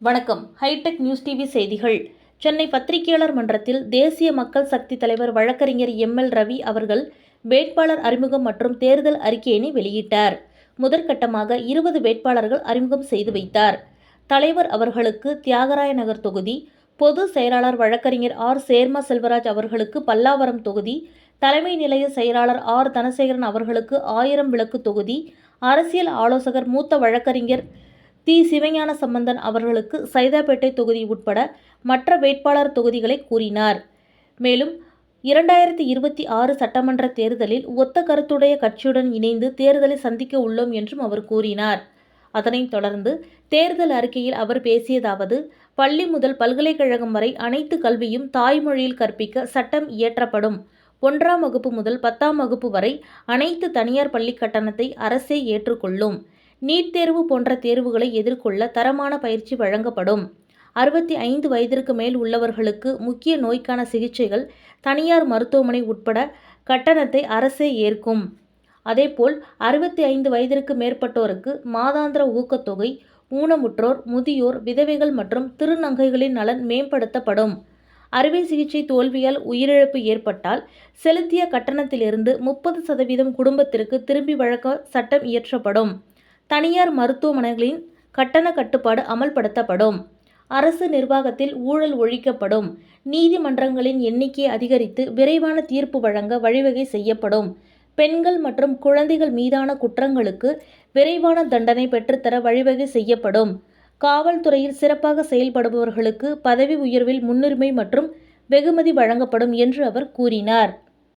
வணக்கம். Hitech news TV செய்திகள். சென்னை பத்திரிகையாளர் மன்றத்தில் தேசிய மக்கள் சக்தி தலைவர் வழக்கறிஞர் எம்.எல். ரவி அவர்கள் வேட்பாளர் அறிமுகம் மற்றும் தேர்தல் அறிக்கையினை வெளியிட்டார். முதற்கட்டமாக 20 வேட்பாளர்கள் அறிமுகம் செய்து வைத்தார். தலைவர் அவர்களுக்கு தியாகராய நகர் தொகுதி, பொதுச் செயலாளர் வழக்கறிஞர் ஆர். சேர்மா செல்வராஜ் அவர்களுக்கு பல்லாவரம் தொகுதி, தலைமை நிலைய செயலாளர் ஆர். தனசேகரன் அவர்களுக்கு ஆயிரம் விளக்கு தொகுதி, அரசியல் ஆலோசகர் மூத்த வழக்கறிஞர் தி. சிவஞான சம்பந்தன் அவர்களுக்கு சைதாப்பேட்டை தொகுதி உட்பட மற்ற வேட்பாளர் தொகுதிகளை கூறினார். மேலும் 2026 சட்டமன்ற தேர்தலில் ஒத்த கருத்துடைய கட்சியுடன் இணைந்து தேர்தலை சந்திக்க உள்ளோம் என்றும் அவர் கூறினார். அதனைத் தொடர்ந்து தேர்தல் அறிக்கையில் அவர் பேசியதாவது: பள்ளி முதல் பல்கலைக்கழகம் வரை அனைத்து கல்வியும் தாய்மொழியில் கற்பிக்க சட்டம் இயற்றப்படும். 1ஆம் வகுப்பு முதல் 10ஆம் வகுப்பு வரை அனைத்து தனியார் பள்ளி கட்டணத்தை அரசே ஏற்றுக்கொள்ளும். நீட் தேர்வு போன்ற தேர்வுகளை எதிர்கொள்ள தரமான பயிற்சி வழங்கப்படும். 65 வயதிற்கு மேல் உள்ளவர்களுக்கு முக்கிய நோய்க்கான சிகிச்சைகள் தனியார் மருத்துவமனை உட்பட கட்டணத்தை அரசே ஏற்கும். அதேபோல் 65 வயதிற்கு மேற்பட்டோருக்கு மாதாந்திர ஊக்கத்தொகை, ஊனமுற்றோர், முதியோர், விதவைகள் மற்றும் திருநங்கைகளின் நலன் மேம்படுத்தப்படும். அறுவை சிகிச்சை தோல்வியால் உயிரிழப்பு ஏற்பட்டால் செலுத்திய கட்டணத்திலிருந்து 30% குடும்பத்திற்கு திரும்பி வழங்க சட்டம் இயற்றப்படும். தனியார் மருத்துவமனைகளின் கட்டண கட்டுப்பாடு அமல்படுத்தப்படும். அரசு நிர்வாகத்தில் ஊழல் ஒழிக்கப்படும். நீதிமன்றங்களின் எண்ணிக்கையை அதிகரித்து விரைவான தீர்ப்பு வழங்க வழிவகை செய்யப்படும். பெண்கள் மற்றும் குழந்தைகள் மீதான குற்றங்களுக்கு விரைவான தண்டனை பெற்றுத்தர வழிவகை செய்யப்படும். காவல்துறையில் சிறப்பாக செயல்படுபவர்களுக்கு பதவி உயர்வில் முன்னுரிமை மற்றும் வெகுமதி வழங்கப்படும் என்று அவர் கூறினார்.